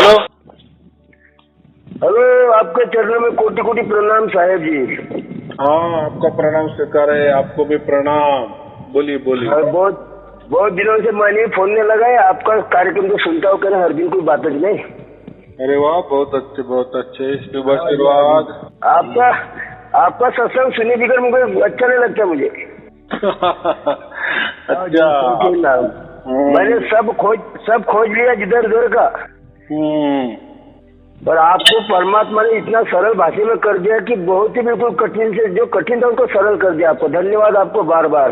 Hello hello, आपके चरणों में कोटि कोटि प्रणाम साहेब जी। हाँ, आपका प्रणाम स्वीकार है। आपको भी प्रणाम। बोलिए बोलिए। बहुत बहुत दिनों से मैंने फोन नहीं लगाया, आपका कार्यक्रम तो सुनता हूँ हर दिन कोई बात नहीं। अरे वाह, बहुत अच्छे शुभ आशीर्वाद। आपका आपका सत्संग सुनने बिगड़ मुझे अच्छा नहीं लगता मुझे। अच्छा। मैंने सब खोज लिया जिधर उधर का, पर आपको परमात्मा ने इतना सरल भाषा में कर दिया कि बहुत ही बिल्कुल कठिन से जो कठिन था उनको सरल कर दिया। आपको धन्यवाद, आपको बार बार।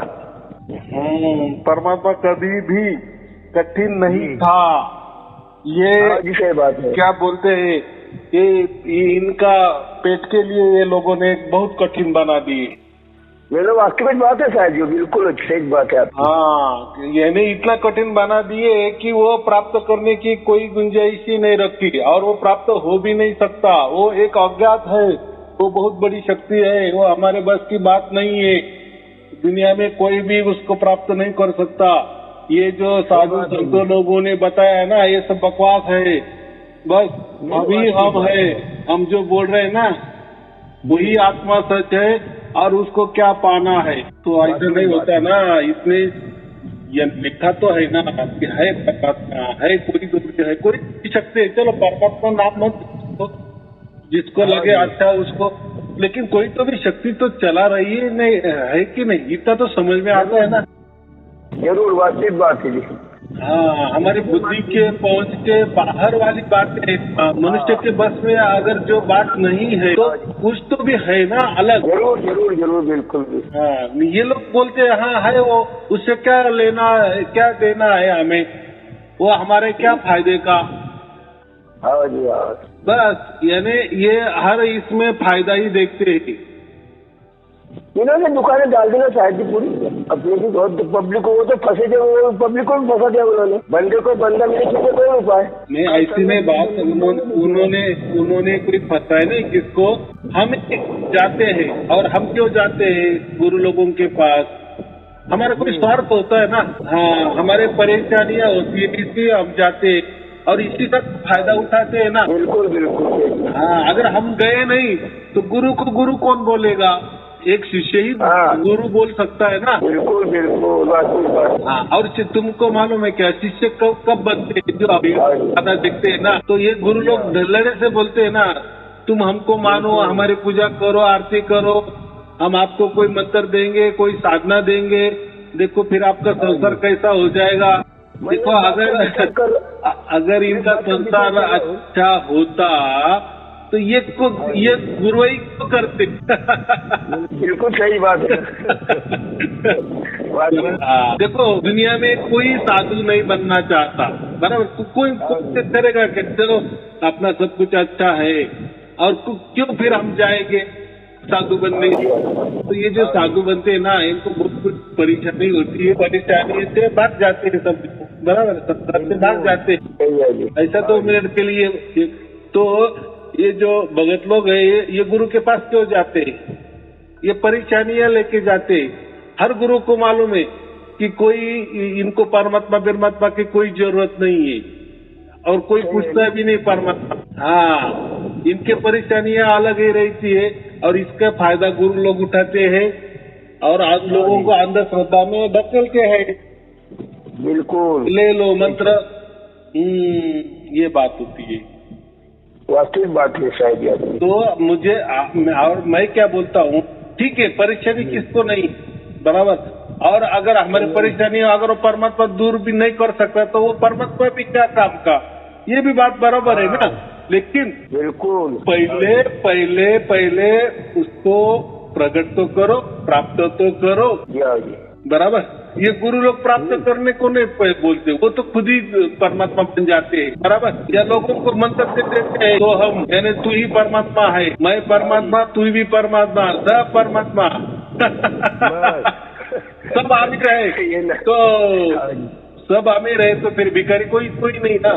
परमात्मा कभी भी कठिन नहीं था। ये जी सही बात है। क्या बोलते हैं, ये इनका पेट के लिए ये लोगों ने बहुत कठिन बना दिए। मेरे वास्तविक बात है साहब जी, बिल्कुल सही बात है आपकी। हाँ, यानी इतना कठिन बना दिए कि वो प्राप्त करने की कोई गुंजाइश ही नहीं रखती और वो प्राप्त हो भी नहीं सकता। वो एक अज्ञात है, वो बहुत बड़ी शक्ति है, वो हमारे बस की बात नहीं है। दुनिया में कोई भी उसको प्राप्त नहीं कर सकता। ये जो साधु संतों लोगों ने बताया है ना, ये सब बकवास है। बस अभी हम है, हम जो बोल रहे हैं ना वही आत्मा सच है और उसको क्या पाना है। तो ऐसा नहीं होता ना। इतने ये लिखा तो है ना कि है परमात्मा है, कोई भी शक्ति है। चलो परमात्मा नाम मत तो जिसको लगे अच्छा उसको, लेकिन कोई तो भी शक्ति तो चला रही है नहीं है कि नहीं, इतना तो समझ में आता है ना। जरूर वास्तविक बात है जी। हाँ, हमारी बुद्धि के पहुंच के बाहर वाली बात है। मनुष्य के बस में अगर जो बात नहीं है तो कुछ तो भी है ना अलग। जरूर जरूर जरूर बिल्कुल भी। हाँ, ये लोग बोलते हैं हाँ है वो, उससे क्या लेना है, क्या देना है हमें, वो हमारे क्या फायदे का। हाँ जी हाँ। बस यानी ये हर इसमें फायदा ही देखते हैं। इन्होंने दुकानें डाल देना शायद ही पूरी अपने की बहुत पब्लिक को, वो तो फंसे थे, वो पब्लिक को भी फंसा दिया उन्होंने। बंदे को बंदा मिले किसी कोई उपाय नहीं, ऐसी नहीं बात। उन्होंने कोई फंसाया नहीं किसको। हम जाते हैं और हम क्यों जाते हैं गुरु लोगों के पास, हमारा कोई स्वार्थ होता है ना। हाँ, हमारे परेशानियां होती है इसलिए हम जाते हैं और इसी का फायदा उठाते हैं ना। बिल्कुल बिल्कुल। हाँ, अगर हम गए नहीं तो गुरु को गुरु कौन बोलेगा, एक शिष्य ही गुरु बोल सकता है ना। बिल्कुल बिल्कुल। हाँ, और तुमको मालूम है क्या शिष्य कब बनते हैं, जो अभी ज्यादा देखते हैं ना, तो ये गुरु लोग ढलड़े से बोलते हैं ना, तुम हमको मानो, हमारी पूजा करो, आरती करो, हम आपको कोई मंत्र देंगे, कोई साधना देंगे, देखो फिर आपका संसार कैसा हो जाएगा। देखो अगर इनका संसार अच्छा होता तो ये गुरुई को करते। बिल्कुल सही बात है। देखो दुनिया में कोई साधु नहीं बनना चाहता, बराबर। कोई करेगा कि चलो अपना सब कुछ अच्छा है और क्यों फिर हम जाएंगे साधु बनने। तो ये जो साधु बनते हैं ना, इनको बहुत कुछ परेशानी होती है, परेशानी से भाग जाते हैं सब, बराबर, सब से भाग जाते हैं। ऐसा 2 मिनट के लिए। तो ये जो भगत लोग है ये गुरु के पास क्यों जाते हैं, ये परेशानियां लेके जाते हैं। हर गुरु को मालूम है कि कोई इनको परमात्मा की कोई जरूरत नहीं है और कोई पूछता भी नहीं परमात्मा। हाँ, इनके परेशानियां अलग ही रहती है और इसका फायदा गुरु लोग उठाते हैं और आज लोगों को अंधश्रद्धा में धकेलते हैं। बिल्कुल ले लो मंत्र, ये बात होती है, वास्तविक बात है शायद। तो मुझे और मैं क्या बोलता हूँ, ठीक है परेशानी किसको नहीं, बराबर। और अगर हमारी परेशानी अगर वो परमात्मा दूर भी नहीं कर सकता तो वो परमात्मा भी क्या काम का, ये भी बात बराबर है ना। लेकिन बिल्कुल पहले उसको प्रकट तो करो, प्राप्त तो करो, बराबर। ये गुरु लोग प्राप्त करने को नहीं बोलते, वो तो खुद ही परमात्मा बन जाते हैं, बराबर। या लोगों को मंत्र देते हैं तो हम यानी तू ही परमात्मा है, मैं परमात्मा, तू भी परमात्मा, सब परमात्मा। सब आमिर रहे तो सब आमिर रहे तो फिर भिखारी कोई नहीं ना।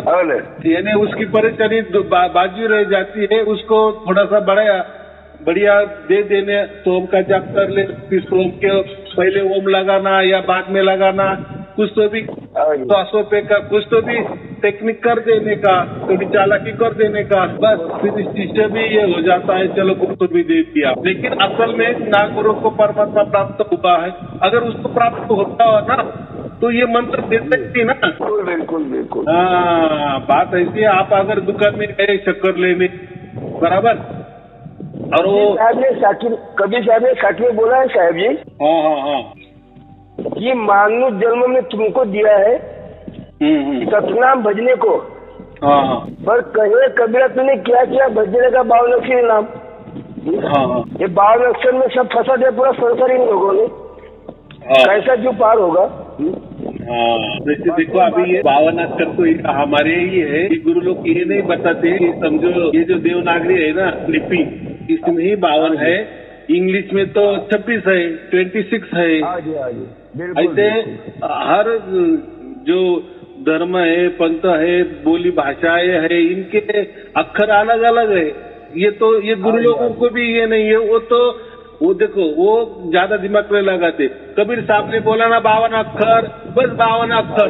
यानी उसकी परेशानी बाजू रह जाती है, उसको थोड़ा सा बढ़िया दे देने, सोम का जाप कर ले, फिर सोम के पहले ओम लगाना या बाद में लगाना, कुछ तो भी 100 रुपए का कुछ तो भी टेक्निक कर देने का, कभी चालाकी कर देने का, बस फिर शिष्य भी ये हो जाता है, चलो गुरु को भी दे दिया। लेकिन असल में ना गुरु को परमात्मा प्राप्त हुआ है। अगर उसको प्राप्त होता हो ना तो ये मंत्र दे सकती ना। बिल्कुल बिल्कुल बिल्कुल। हाँ, बात ऐसी है। आप अगर दुकान में गए शक्कर लेने, बराबर, और वो कबीर साहब ने साथ में बोला है साहब जी, हाँ हाँ हाँ, कि मानव जन्म में तुमको दिया है सतनाम भजने को, हाँ पर कहे कबीरा तूने क्या किया भजने का 52 अक्षरी नाम। हाँ, ये 52 अक्षर में सब फंसा दिया पूरा संसार इन लोगों ने, कैसा जो पार होगा। हाँ, जैसे देखो अभी ये 52 अक्षर तो हमारे ही है, ये गुरु लोग ये नहीं बताते। समझो ये जो देवनागरी है ना लिपि, इसमें ही 52 है, इंग्लिश में तो 26 है, 26 है। ऐसे हर जो धर्म है, पंथ है, बोली भाषाएं है, इनके अक्षर अलग अलग है। ये गुरु लोगों को भी ये नहीं है। वो देखो वो ज्यादा दिमाग में लगाते। कबीर साहब ने बोला ना 52 अक्षर, बस 52 अक्षर।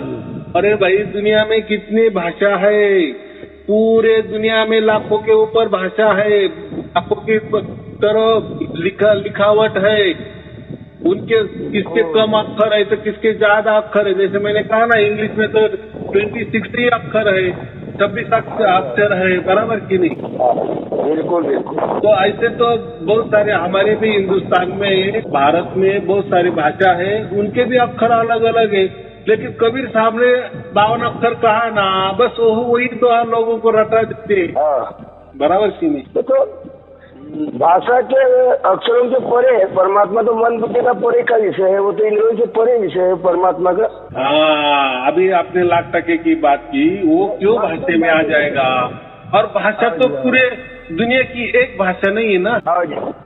अरे भाई दुनिया में कितनी भाषा है, पूरे दुनिया में लाखों के ऊपर भाषा है, लाखों की तरह लिखावट है। उनके किसके कम अक्षर है तो किसके ज्यादा अक्षर है। जैसे मैंने कहा ना इंग्लिश में तो 26 ही अक्षर है, 26 अक्षर है, बराबर की नहीं। बिल्कुल बिल्कुल। तो ऐसे तो बहुत सारे हमारे भी हिंदुस्तान में, भारत में बहुत सारी भाषा है, उनके भी अक्षर अलग अलग है। लेकिन कबीर साहब ने 52 अक्षर कहा ना, बस वही तो हम लोगों को रटा देते, बराबर की नहीं। तो भाषा के अक्षरों से परे है परमात्मा, तो मन बुद्धि का परे का विषय है, वो तो इंद्रियों से परे विषय है परमात्मा का। हाँ, अभी आपने ₹1,00,000 की बात की, वो क्यों भाषा में आ जाएगा। और भाषा तो पूरे दुनिया की एक भाषा नहीं है ना,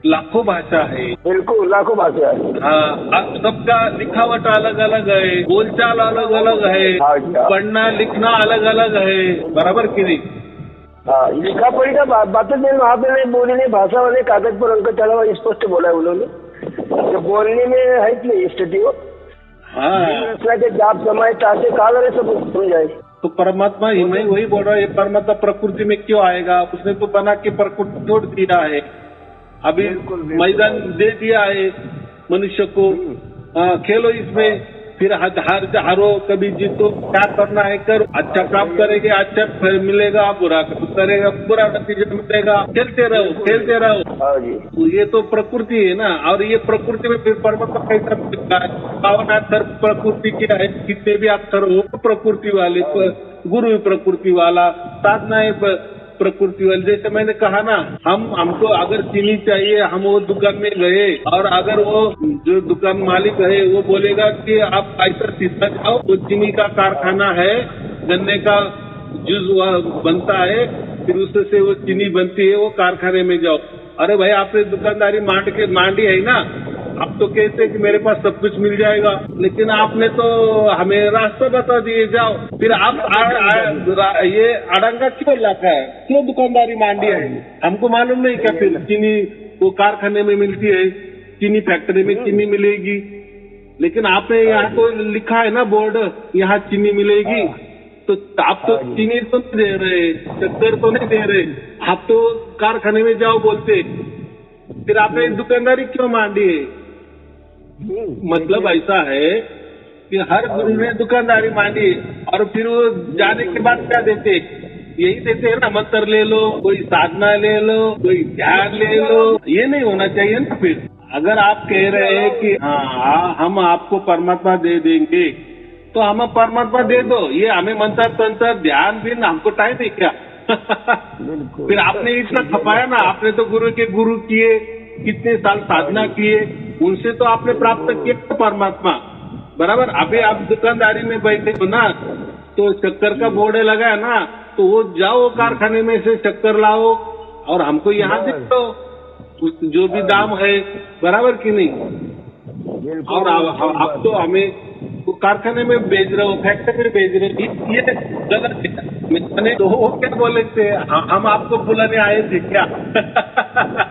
लाखों भाषा है। बिल्कुल लाखों भाषा है। हाँ, सबका लिखावट अलग अलग है, बोलचाल अलग अलग है, पढ़ना लिखना अलग अलग है, बराबर की नहीं। हाँ, लिखा पढ़ी का बातें वहाँ पे नहीं बोली नहीं, भाषा वाले कागज पर अंक चला हुआ स्पष्ट बोला है उन्होंने, तो बोलने में है नहीं स्थिति वो। हाँ, के जाप समय चाहते काल रहे सब समझाए। तो परमात्मा ही मैं वही बोल रहा है, परमात्मा प्रकृति में क्यों आएगा। उसने तो बना के प्रकृति छोड़ दिया है, अभी मैदान दे दिया है मनुष्य को, खेलो इसमें, फिर हारो कभी जीतो, क्या करना है करो, अच्छा काम करेंगे अच्छा फल मिलेगा, बुरा करेगा बुरा नतीजा मिलेगा, खेलते रहो। तो ये तो प्रकृति है ना। और ये प्रकृति में फिर परमात्मा कैसा मिलता है। 52 अक्षर प्रकृति के है, कितने भी अक्षर हो प्रकृति वाले, गुरु भी प्रकृति वाला, साधना है प्रकृति वाली। जैसे मैंने कहा ना, हमको अगर चीनी चाहिए, हम वो दुकान में गए और अगर वो जो दुकान मालिक है वो बोलेगा कि आप ऐसा सीधा जाओ, वो चीनी का कारखाना है, गन्ने का जूस बनता है, फिर उससे वो चीनी बनती है, वो कारखाने में जाओ। अरे भाई आपने दुकानदारी मांडी है ना, आप तो कहते कि मेरे पास सब कुछ मिल जाएगा, लेकिन आपने तो हमें रास्ता बता दिए जाओ, फिर आप ये अड़ंगा क्यों लाता है, क्यों दुकानदारी मांडी है। हमको मालूम नहीं क्या फिर चीनी वो कारखाने में मिलती है, चीनी फैक्ट्री में चीनी मिलेगी, लेकिन आपने यहाँ तो लिखा है ना बोर्ड, यहाँ चीनी मिलेगी, तो आप तो चीनी तो नहीं दे रहे, शक्कर तो नहीं दे रहे, आप तो कारखाने में जाओ बोलते, फिर आपने दुकानदारी क्यों मांडी है। मतलब ऐसा है कि हर गुरु ने दुकानदारी मांडी, और फिर वो जाने के बाद क्या देते, यही देते हैं ना, मंत्र ले लो, कोई साधना ले लो, कोई ध्यान ले लो। ये नहीं होना चाहिए ना। फिर अगर आप कह रहे हैं कि हाँ हम आपको परमात्मा दे देंगे, तो हमें परमात्मा दे दो, ये हमें मंत्र तंत्र ध्यान भी हमको टाइम है क्या। फिर आपने इतना खपाया ना, आपने तो गुरु के गुरु किए, कितने साल साधना किए, उनसे तो आपने प्राप्त किया परमात्मा, बराबर। अभी आप दुकानदारी में बैठे हो ना, तो शक्कर का बोर्ड लगाया ना, तो वो जाओ कारखाने में से शक्कर लाओ और हमको यहाँ दे दो, जो भी दाम है, बराबर की नहीं। और अब तो हमें वो कारखाने में बेच रहे हो, फैक्ट्री में बेच रहे हो, ये गलत है। तो वो क्या बोले थे, हम आपको बुलाने आए थे क्या।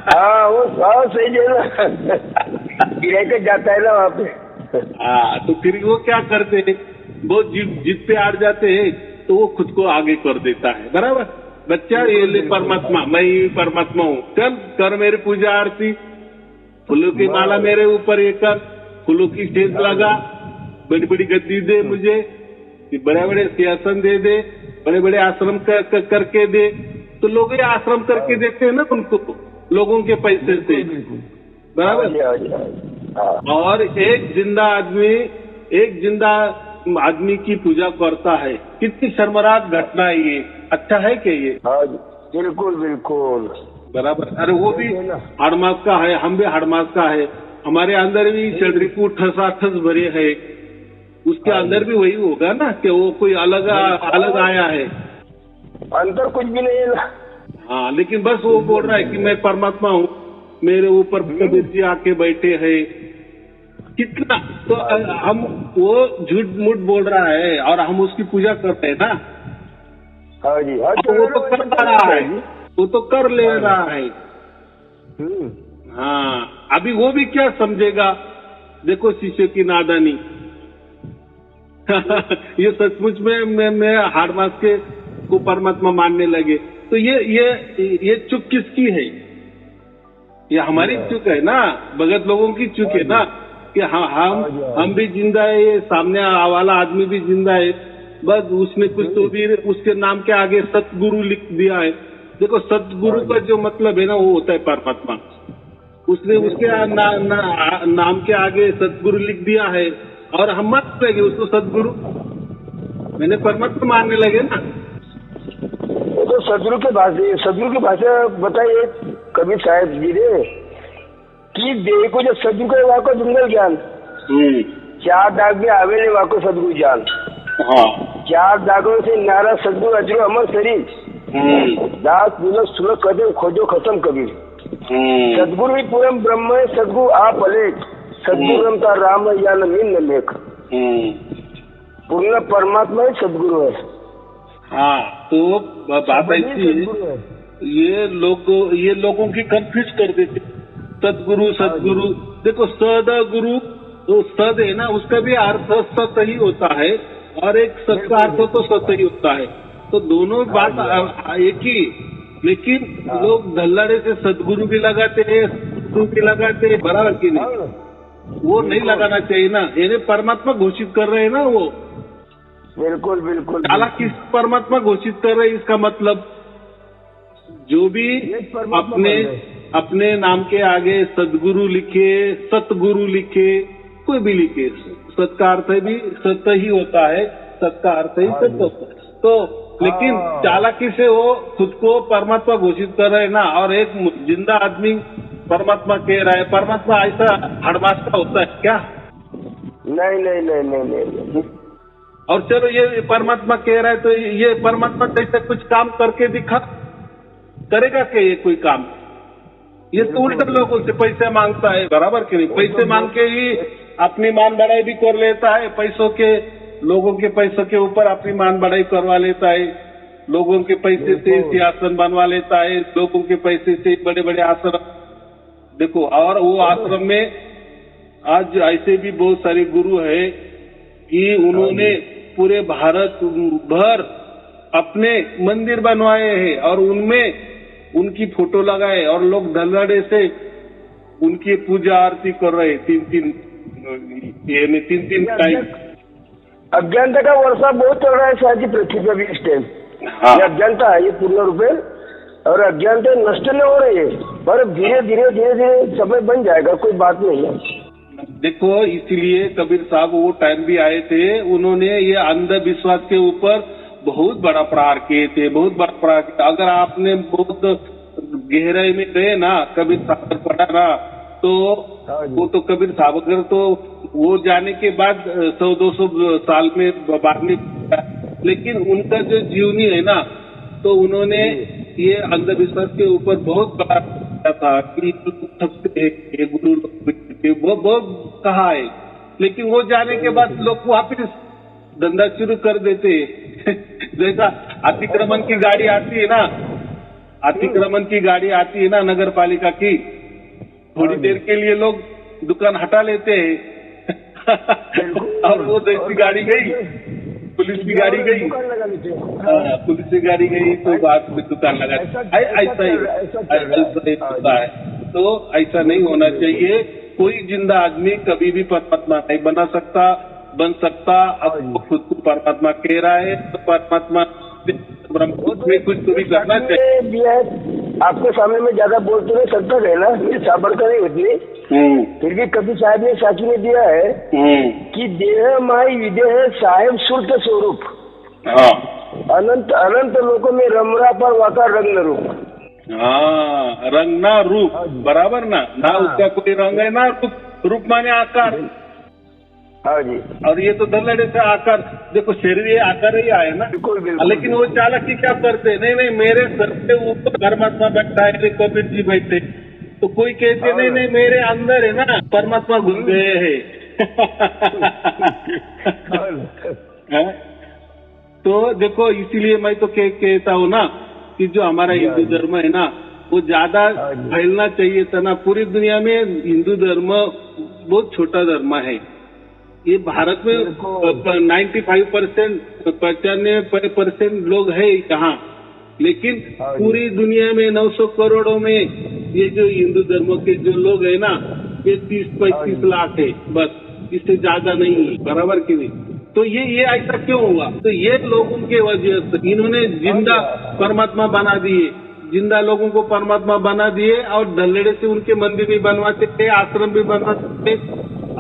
हाँ वो सही है ना, गिराके जाता है ना वहाँ पे। हाँ, तो फिर वो क्या करते हैं, वो जिद पे अड़ जाते हैं, तो वो खुद को आगे कर देता है। बराबर, बच्चा ये ले परमात्मा, मैं ही परमात्मा हूँ, चल कर मेरी पूजा आरती, फूलों की माला मेरे ऊपर ये कर, फूलों की स्टेज लगा, बड़ी बड़ी गद्दी दे मुझे, बड़े बड़े सिंहासन दे, बड़े बड़े आश्रम करके दे। तो लोग ये आश्रम करके देते हैं ना उनको, लोगों के पैसे से। बराबर। और एक जिंदा आदमी की पूजा करता है, कितनी शर्मनाक घटना है ये। अच्छा है क्या ये? बिल्कुल बिल्कुल बराबर। अरे वो भी हड़मास का है, हम भी हड़मास का है, हमारे अंदर भी चंद्रिकू ठस भरे है, उसके अंदर भी वही होगा ना कि वो कोई अलग आया है, अंतर कुछ भी नहीं है ना। हाँ, लेकिन बस वो बोल रहा है कि मैं परमात्मा हूँ, मेरे ऊपर कबीर जी आके बैठे हैं। कितना तो हम, वो झूठ मूठ बोल रहा है और हम उसकी पूजा करते हैं ना। हाँ जी, हाँ, वो तो कर रहा है, वो तो कर ले रहा है। हाँ, अभी वो भी क्या समझेगा? देखो शिष्य की नादानी। ये सचमुच में हाड़मास के को परमात्मा मानने लगे। तो ये चूक किसकी है? ये हमारी चूक है ना, भगत लोगों की चूक है ना, कि हम भी जिंदा है, ये सामने वाला आदमी भी जिंदा है, बस उसने कुछ तो भी उसके नाम के आगे सतगुरु लिख दिया है। देखो सतगुरु का जो मतलब है ना, वो होता है परमात्मा। उसने उसके नाम के आगे सतगुरु लिख दिया है और हम मत लगे उसको सतगुरु, मैंने परमात्मा मानने लगे ना। तो सतगुरु की भाषा बताइए कबीर साहब जी ने कि देखो जब सतगुरु का वाको जंगल ज्ञान, 4 दाग में आवेले वाको सतगुरु ज्ञान। हाँ, 4 दागों से नारा सतगुरु अजरो अमर शरीर, दास दुलक सुलक कदम खोजो खत्म कबीर। सतगुरु ही पूरम ब्रह्म है, सतगुरु आप अलेख, सतगुरु रमता राम या मीन न लेख। पूर्ण परमात्मा ही सतगुरु है। हाँ, तो बात ऐसी है, ये लोगों की कंफ्यूज कर देते। सतगुरु देखो, सदगुरु, तो सद है ना, उसका भी अर्थ सत ही होता है और एक सत का अर्थ तो सत ही होता है। तो दोनों बात एक ही, लेकिन लोग धल्लाड़े से सदगुरु भी लगाते हैं, सतगुरु भी लगाते हैं। बराबर की नहीं? वो नहीं लगाना चाहिए ना, ये परमात्मा घोषित कर रहे हैं ना वो। बिल्कुल बिल्कुल। हालांकि परमात्मा घोषित कर रहे हैं, इसका मतलब जो भी अपने नाम के आगे सदगुरु लिखे, सतगुरु लिखे, कोई भी लिखे, सत का अर्थ भी सत ही होता है, सत का अर्थ ही सत्य होता है। तो लेकिन चालाकी से वो खुद को परमात्मा घोषित कर रहे हैं ना, और एक जिंदा आदमी परमात्मा कह रहा है। परमात्मा ऐसा हड़मास का होता है क्या? नहीं। और चलो ये परमात्मा कह रहा है, तो ये परमात्मा कैसे कुछ काम करके दिखा, करेगा क्या ये कोई काम? ये तो उल्टा लोगों से पैसे मांगता है। बराबर के नहीं? पैसे मांग के ही अपनी मान बढ़ाई भी कर लेता है, लोगों के पैसों के ऊपर अपनी मान बढ़ाई करवा लेता है, लोगों के पैसे से सिंहासन बनवा लेता है, लोगों के पैसे से बड़े बड़े आश्रम। देखो, और वो आश्रम में आज ऐसे भी बहुत सारे गुरु है कि उन्होंने पूरे भारत भर अपने मंदिर बनवाए हैं और उनमें उनकी फोटो लगाए और लोग धल्लाड़े से उनकी पूजा आरती कर रहे, तीन टाइम। अज्ञानता का वर्षा बहुत चल रहा है शायद पृथ्वी पर भी इस टाइम। ये अज्ञानता है, ये पूर्ण रूप में, और अज्ञानता नष्ट नहीं हो रही है, पर धीरे धीरे समय बन जाएगा, कोई बात नहीं है। देखो, इसलिए कबीर साहब वो टाइम भी आए थे, उन्होंने ये अंधविश्वास के ऊपर बहुत बड़ा प्रहार किए थे, बहुत बड़ा प्रहार किया। अगर आपने बहुत गहराई में गए ना, कबीर साहब पढ़ा ना, तो वो तो कबीर साहब अगर तो वो जाने के बाद 100-200 साल में बाद में, लेकिन उनका जो जीवनी है ना, तो उन्होंने ये अंधविश्वास के ऊपर बहुत बड़ा था कि सबसे गुरु बहुत कहा है। लेकिन वो जाने के बाद लोग वापिस धंधा शुरू कर देते। जैसा अतिक्रमण की गाड़ी आती है ना, नगर पालिका की, थोड़ी देर के लिए लोग दुकान हटा लेते हैं और वो जैसी गाड़ी गई पुलिस की गाड़ी गई, दुकान लगा ली थी। पुलिस की गाड़ी गई तो बाद में दुकान लगा दी। ऐसा ही होता है। तो ऐसा नहीं होना चाहिए। कोई जिंदा आदमी कभी भी परमात्मा नहीं बन सकता। अब खुद को परमात्मा कह रहा है तो परमात्मा ब्रह्म में कुछ तो भी करना चाहिए। आपके सामने में ज्यादा बोल तो नहीं सकता है ना, ये साबरता नहीं होती। फिर भी कभी साहब ने साखी में दिया है कि देह माई विदेह साहेब सुरत स्वरूप, अनंत अनंत लोकों में रमरा पर वाका रंग रूप। हाँ, रंग ना रूप, बराबर ना उसका कोई रंग है ना रूप माने आकार। हाँ जी। और ये तो धल्लड़े से आकार, देखो शरीर ये आकार ही आए ना। लेकिन वो चालक ही क्या करते, नहीं मेरे सर के ऊपर परमात्मा बैठा है, कबीर जी बैठे, तो कोई कहते नहीं मेरे अंदर है ना परमात्मा घुस गए है। तो देखो इसीलिए मैं तो कहता हूँ ना कि जो हमारा हिंदू धर्म है ना वो ज्यादा फैलना चाहिए था ना। पूरी दुनिया में हिंदू धर्म बहुत छोटा धर्म है। ये भारत में 95% 95% लोग है यहाँ, लेकिन पूरी दुनिया में 900 करोड़ों में ये जो हिंदू धर्म के जो लोग है ना ये 30-35 लाख है बस, इससे ज्यादा नहीं है, बराबर की नहीं। तो ये ऐसा क्यों हुआ? तो ये लोगों के वजह से इन्होंने जिंदा परमात्मा बना दिए, जिंदा लोगों को परमात्मा बना दिए और धल्लड़े से उनके मंदिर भी बनवाते थे, आश्रम भी बनवाते थे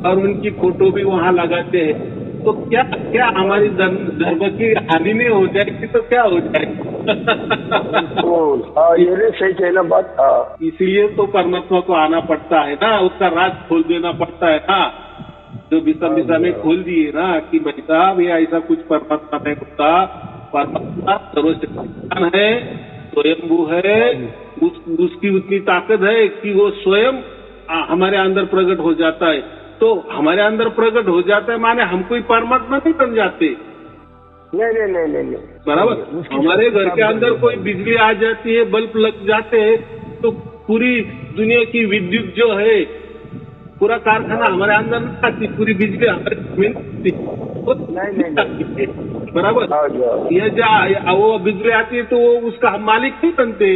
और उनकी फोटो भी वहाँ लगाते हैं। तो क्या हमारी धर्म की हानि नहीं हो जाएगी तो क्या हो जाएगी? ये सही कहना बात। इसीलिए तो परमात्मा को आना पड़ता है ना, उसका राज खोल देना पड़ता है ना, जो बिसा में खोल दिए ना कि भाई साहब ये ऐसा कुछ परमात्मा नहीं होता। परमात्मा सर्वशक्तिमान है, स्वयंभू है, उसकी उतनी ताकत है कि वो स्वयं हमारे अंदर प्रकट हो जाता है। तो हमारे अंदर प्रकट हो जाता है माने हम कोई परमात्मा नहीं बन जाते। नहीं बराबर। हमारे घर के अंदर कोई बिजली आ जाती है, बल्ब लग जाते हैं तो पूरी दुनिया की विद्युत जो है पूरा कारखाना हमारे अंदर नहीं आती, पूरी बिजली हमारे जमीन नहीं बराबर। ये जो वो बिजली आती है तो वो उसका हम मालिक नहीं बनते।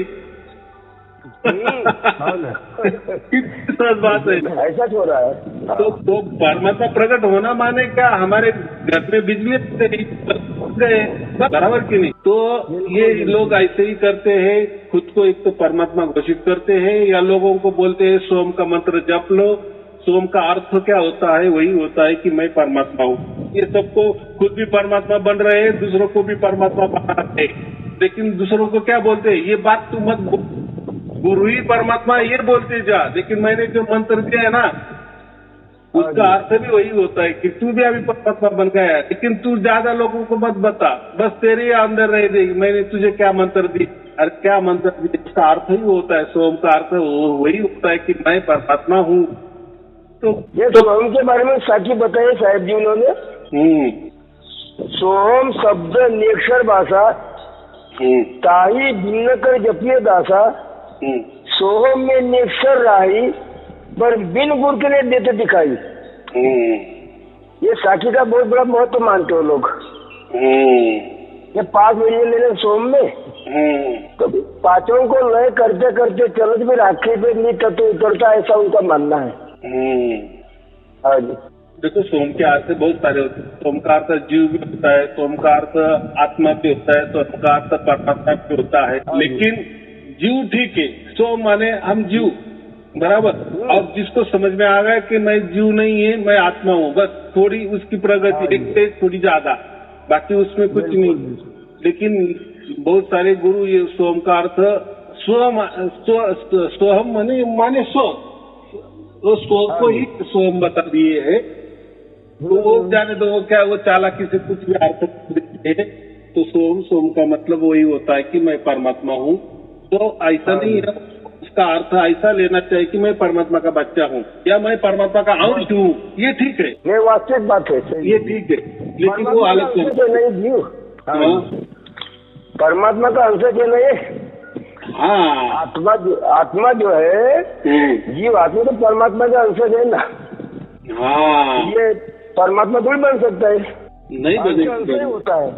कितनी सहज बात है, ऐसा हो रहा है। तो परमात्मा प्रकट होना माने क्या, हमारे घर में बिजली गए, बराबर की नहीं। तो ये लोग ऐसे ही करते हैं, खुद को एक तो परमात्मा घोषित करते हैं या लोगों को बोलते हैं सोम का मंत्र जप लो। सोम का अर्थ क्या होता है? वही होता है कि मैं परमात्मा हूँ। ये सबको खुद भी परमात्मा बन रहे हैं, दूसरों को भी परमात्मा बना रहे हैं, लेकिन दूसरों को क्या बोलते हैं? ये बात तू मत बोल, गुरु ही परमात्मा ये बोलते जा, लेकिन मैंने जो मंत्र दिया है ना उसका अर्थ भी वही होता है कि तू भी अभी परमात्मा बन गया है, लेकिन तू ज्यादा लोगों को मत बता, बस तेरे अंदर रह देगी मैंने तुझे क्या मंत्र दी। अरे क्या मंत्र दी? उसका अर्थ ही होता है, सोम का अर्थ वही होता है कि मैं परमात्मा हूँ। तो ये सोम के बारे में साखी बताइए साहब जी उन्होंने। सोम शब्द निक्षर भाषा ताही भिन्न कर जपिए दासा, सोहम में निक्षर राही पर बिन गुर के लिए देते दिखाई। ये साखी का बहुत बड़ा महत्व मानते हो लोग। ये 5 महीने ले लें सोम में, तो पांचों को लय करते करते चलत में राखी पे नहीं तत्व उतरता, ऐसा उनका मानना है। हाँ जी। देखो सोम के अर्थ बहुत सारे होते हैं। सोम का अर्थ जीव भी होता है, सोम का अर्थ आत्मा भी होता है, सोम का अर्थ परमात्मा भी होता है। लेकिन जीव ठीक है, सोम माने हम जीव, बराबर। और जिसको समझ में आ गया कि मैं जीव नहीं है, मैं आत्मा हूँ, बस थोड़ी उसकी प्रगति एक से थोड़ी ज्यादा, बाकी उसमें कुछ नहीं। लेकिन बहुत सारे गुरु ये सोम का अर्थ सोहम माने सो, तो सोम को ही सोम बता दिए है। तो वो जाने दो वो क्या, वो चालाकी से कुछ भी अर्थ देते हैं। तो सोम का मतलब वही होता है कि मैं परमात्मा हूँ। तो ऐसा नहीं है, उसका अर्थ ऐसा लेना चाहिए कि मैं परमात्मा का बच्चा हूँ या मैं परमात्मा का अंश हूँ, ये ठीक है, ये वास्तविक बात है, ये ठीक है। लेकिन वो अलग नहीं जीव परमात्मा का अंश है नहीं। हाँ, आत्मा जो है जीव आत्मा तो परमात्मा का अंश है ना। हाँ, ये परमात्मा थोड़ी बन सकता है। नहीं अंश बनेगा। अंश ही होता है।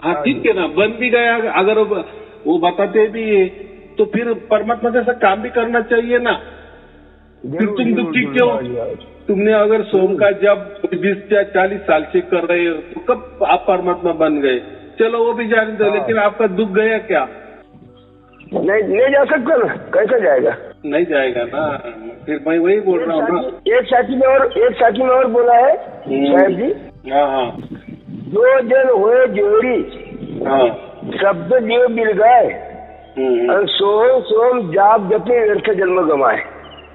हाँ ठीक है ना, बन भी गया अगर वो बताते भी है तो फिर परमात्मा जैसा काम भी करना चाहिए ना। फिर जरूर, तुम जरूर, दुखी जरूर, क्यों? हाँ जी, हाँ जी। तुमने अगर सोम का जब 20 या 40 साल से कर रहे हो तो कब आप परमात्मा बन गए? चलो वो भी जान दो, हाँ। लेकिन आपका दुख गया क्या? नहीं जा सकता ना, कैसा जाएगा? नहीं जाएगा ना। फिर मैं वही बोल रहा हूँ ना। एक साथी में और बोला है साहब जी। हाँ हाँ जो जन हुए जोड़ी, हाँ। शब्द जीव मिल गए, और सोम सोम जाप जपे व्यर्थ जन्म गवाए।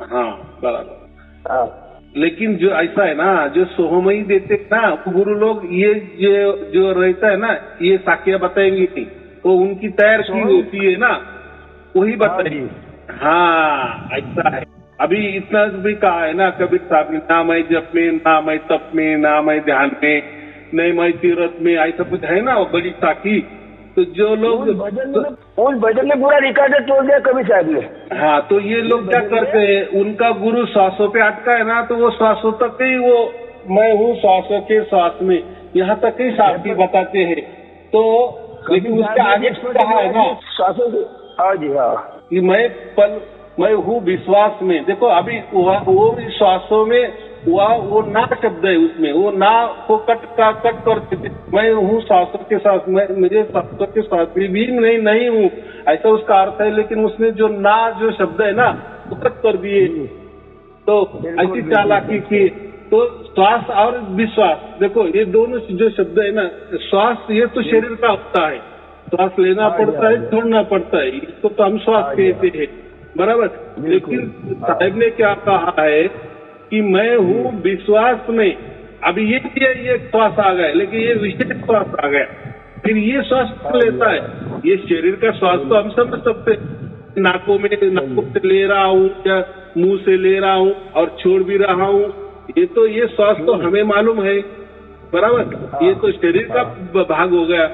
हाँ बराबर। हाँ। लेकिन जो ऐसा है ना, जो सोहमई देते हैं ना गुरु लोग, ये जो रहता है ना, ये साखियां बताएंगे नहीं, वो उनकी तैयार की होती है ना, वही बताएंगे। हाँ ऐसा है। अभी इतना भी कहा है ना कबीर साहब ने, ना मैं जप में, ना मैं तप में, ना मैं ध्यान में, नहीं मैं तीरथ में, ऐसा कुछ है ना वो बड़ी साखी। तो जो लोग उस भजन में पूरा रिकॉर्ड तोड़ दिया कबीर साहब ने। हाँ, तो ये लोग क्या करते हैं, उनका गुरु श्वासों पे अटका है ना, तो वो श्वासों तक ही वो मैं हूँ श्वासों के श्वास में, यहाँ तक ही साथी बताते हैं। तो लेकिन उसके आगे कहा है ना श्वासों से। हाँ जी हाँ, कि मैं हूँ विश्वास में। देखो अभी वो श्वासों में वो ना शब्द है, उसमें वो ना को कट करते थे, मैं हूँ श्वासों के साथ, मुझे श्वासों के साथ भी नहीं हूँ, ऐसा उसका अर्थ है। लेकिन उसने जो ना जो शब्द है ना वो कट कर दिए, तो ऐसी चालाकी की। तो श्वास और विश्वास, देखो ये दोनों जो शब्द है ना, श्वास ये तो शरीर का होता है, श्वास लेना पड़ता है, छोड़ना पड़ता है, इसको तो हम श्वास कहते हैं, बराबर। लेकिन साहब ने क्या कहा है कि मैं हूँ विश्वास में। अभी ये श्वास आ गया, लेकिन ये विशेष श्वास आ गया, फिर ये श्वास लेता है, ये शरीर का श्वास तो हम समझ सकते, नाकों से ले रहा हूँ या मुंह से ले रहा हूँ और छोड़ भी रहा हूँ, ये श्वास तो हमें मालूम है, बराबर। ये तो शरीर का भाग हो गया।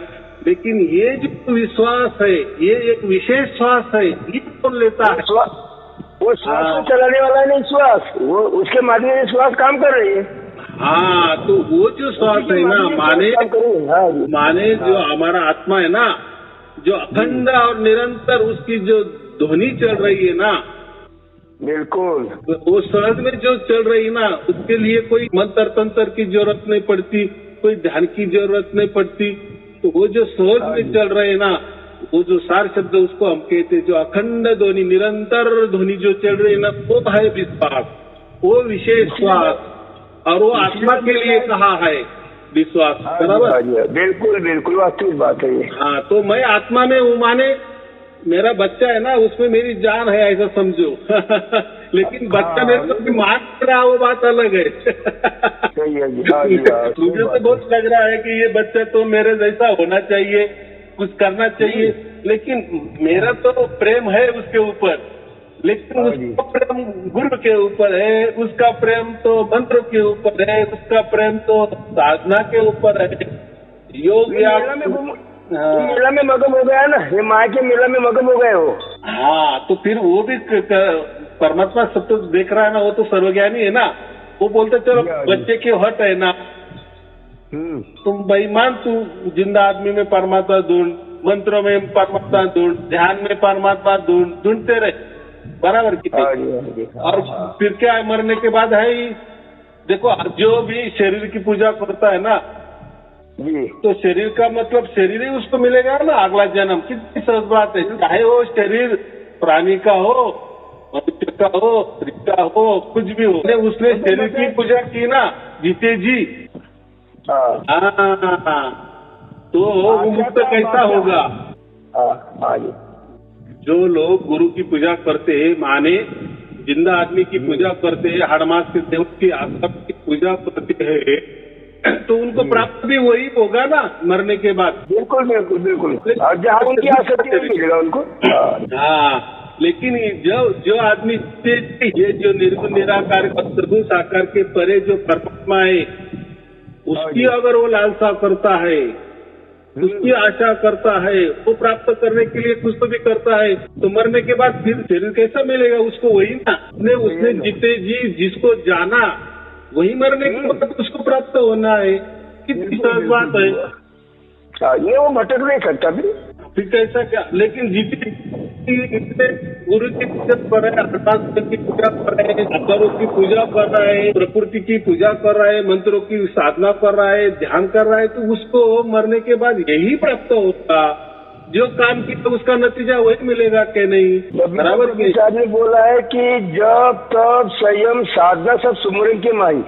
लेकिन ये जो विश्वास है, ये एक विशेष श्वास है, ये कौन लेता है? वो श्वास को चलाने वाला नहीं, श्वास वो उसके माध्यम से श्वास काम कर रही है। हाँ, तो वो जो श्वास है ना, माने जो हमारा आत्मा है ना, जो अखंड और निरंतर उसकी जो ध्वनि चल रही है ना, बिल्कुल वो सहज में जो चल रही है ना, उसके लिए कोई मंत्र तंत्र की जरूरत नहीं पड़ती, कोई ध्यान की जरूरत नहीं पड़ती। तो वो जो सहज में चल रहे हैं ना, वो जो सार शब्द उसको हम कहते हैं, जो अखंड ध्वनि निरंतर ध्वनि जो चल रही है ना, वो है विश्वास, वो विशेष श्वास, और वो आत्मा के लिए कहा है विश्वास, बराबर। बिल्कुल बिल्कुल वास्तविक बात है ये। हाँ, तो मैं आत्मा में हूँ, माने मेरा बच्चा है ना, उसमें मेरी जान है, ऐसा समझो। लेकिन बच्चा मेरे को मान रहा, वो बात अलग है। सही है जी। मुझे तो बहुत लग रहा है कि ये बच्चा तो मेरे जैसा होना चाहिए, कुछ करना चाहिए, लेकिन मेरा तो प्रेम है उसके ऊपर, लेकिन उसका प्रेम गुरु के ऊपर है, उसका प्रेम तो मंत्र के ऊपर है, उसका प्रेम तो साधना के ऊपर है, योग या मेला में मगन हो गया ना, ये माँ के मेला में मगन हो गए हो। हाँ, तो फिर वो भी परमात्मा सब तो देख रहा है ना, वो तो सर्वज्ञानी है ना, वो बोलते चलो बच्चे के हट है ना, तुम बेईमान, तू जिंदा आदमी में परमात्मा ढूंढ, मंत्रों में परमात्मा ढूंढ, ध्यान में परमात्मा ढूंढते रहे, बराबर की। और फिर क्या है, मरने के बाद है ही, देखो जो भी शरीर की पूजा करता है ना, तो शरीर का मतलब शरीर ही उसको मिलेगा ना अगला जन्म। कितनी सहज बात है, चाहे वो शरीर प्राणी का हो, मनुष्य का हो, स्त्री का हो, कुछ भी हो, उसने शरीर की पूजा की ना, जीते जी। तो वो मुक्त कैसा होगा? जो लोग गुरु की पूजा करते हैं, माने जिंदा आदमी की पूजा करते हैं, हड़मास के देव की आत्मा की पूजा करते हैं, तो उनको प्राप्त भी वही होगा ना मरने के बाद। बिल्कुल बिल्कुल बिल्कुल, और जहाँ उनकी आसक्ति मिलेगा उनको। हाँ, लेकिन जो आदमी ये जो निर्गुण निराकार सगुण साकार के परे जो परमात्मा है, उसकी अगर वो लालसा करता है, उसकी आशा करता है, वो प्राप्त करने के लिए कुछ तो भी करता है, तो मरने के बाद फिर शरीर कैसा मिलेगा उसको? वही ना, उसने जीते जी जिसको जाना, वही मरने के बाद उसको प्राप्त होना है। कितनी सहज बात है। ये वो भटक नहीं सकता फिर कैसा क्या, लेकिन जितने गुरु की पूजा कर रहे हैं, हनुमान की पूजा कर रहे हैं, अवतारों की पूजा कर रहा है, प्रकृति की पूजा कर रहा है, मंत्रों की साधना कर रहा है, ध्यान कर रहा है, तो उसको मरने के बाद यही प्राप्त होगा। जो काम किया तो उसका नतीजा वही मिलेगा कि नहीं? बराबर की साहब ने बोला है कि जब तब संयम साधना सब सुमरन के माई।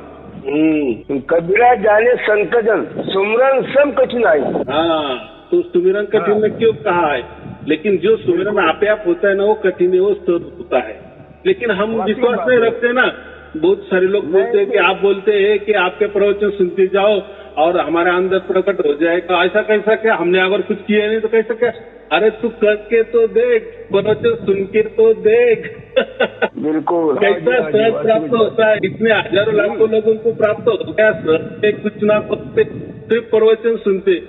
कबीरा जाने संतजन सुमरन सब कठिनाई। हाँ, तो सुमिरन कठिन में क्यों कहा है? लेकिन जो सुमिरन आपे आप होता है ना, वो कठिन है, वो स्तोत्र होता है। लेकिन हम विश्वास नहीं रखते ना। बहुत सारे लोग बोलते हैं कि आप बोलते हैं कि आपके प्रवचन सुनते जाओ और हमारे अंदर प्रकट हो जाएगा। ऐसा कैसा क्या? हमने अगर कुछ किया नहीं तो कैसा क्या? अरे तू करके तो देख, प्रवचन सुन के तो देख। बिल्कुल कैसा सहज प्राप्त होता है? इतने हजारों लाखों लोगों को प्राप्त हो गया सहज, कुछ ना करते, सिर्फ प्रवचन सुनते,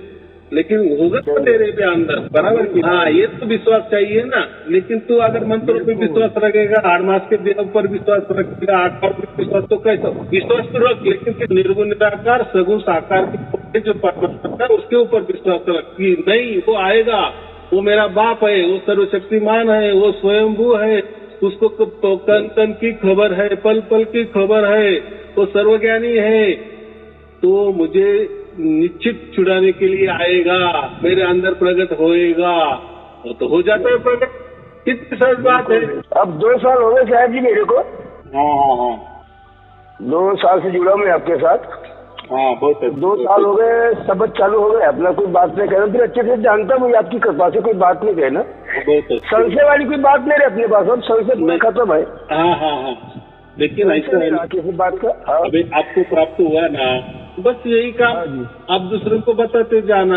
लेकिन होगा तो तेरे भी अंदर। बराबर की? हाँ, ये तो विश्वास चाहिए ना। लेकिन तू अगर मंत्रों पर विश्वास रखेगा, 8 मास के देव पर विश्वास रखेगा, 8 पर विश्वास, तो कैसा विश्वास तो रख, लेकिन निर्गुण निराकार सगुण साकार के जो परमात्मा है उसके ऊपर विश्वास रख कि नहीं, वो आएगा, वो मेरा बाप है, वो सर्वशक्तिमान है, वो स्वयंभू है, उसको कन कन की खबर है, पल पल की खबर है, वो सर्वज्ञानी है, तो मुझे निश्चित छुड़ाने के लिए आएगा, मेरे अंदर प्रकट होएगा। वो तो हो जाता है प्रकट। कितनी सहज बात है। अब 2 साल हो गए साहब जी मेरे को। हाँ, 2 साल से जुड़ा मैं आपके साथ। हाँ, बहुत 2 साल हो गए, सबक चालू हो गए, अपना कोई बात नहीं कहना, फिर अच्छे से जानता हूँ आपकी कृपा से कोई बात नहीं कहना। संशय वाली कोई बात नहीं रही अपने पास, अब संशय खत्म है। हाँ, लेकिन ऐसा है किसी बात का। अभी आपको प्राप्त हुआ ना, बस यही काम आप दूसरों को बताते जाना।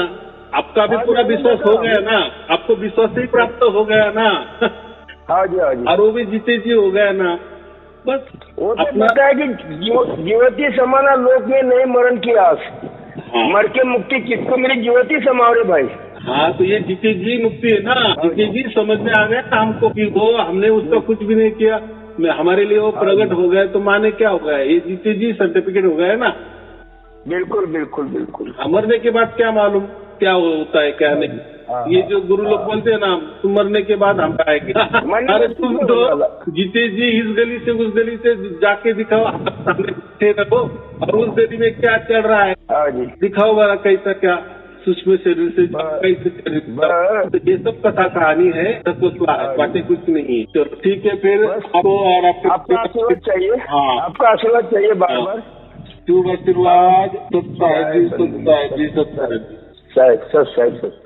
आपका भी पूरा विश्वास हो गया ना, आपको विश्वास ही प्राप्त हो गया ना। हाँ जी, हाँ जी। और वो भी जीते जी हो गया ना। बस वो तो पता है कि जीवती समाना लोक में नहीं मरण की आस। हाँ। मर के मुक्ति किसको मेरी जीवती समाओ रे भाई। हाँ, तो ये जीते जी मुक्ति है ना। जीते जी समझ में आ गया ना हमको कि वो हमने उसका कुछ भी नहीं किया, हमारे लिए वो प्रकट हो गया, तो माने क्या हो गया? ये जीते जी सर्टिफिकेट हो गया ना। बिल्कुल बिल्कुल बिल्कुल। मरने के बाद क्या मालूम क्या होता है क्या नहीं। ये जो गुरु लोग बोलते हैं ना, तुम मरने के बाद हम आएंगे। अरे तुम तो जीते जी इस गली से उस गली से जाके दिखाओ, सामने रखो, और उस गली में क्या चल रहा है दिखाओ बड़ा, कैसा क्या सूक्ष्म शरीर से कैसे शरीर। तो ये सब कथा कहानी है, बातें कुछ नहीं। तो ठीक है, फिर आपको और आपका आशीर्वाद चाहिए। हाँ, आपका आशीर्वाद चाहिए बार बार। शुभ आशीर्वाद। सत्ता है जी, सत्ता है जी, सत्ता है जी। सच।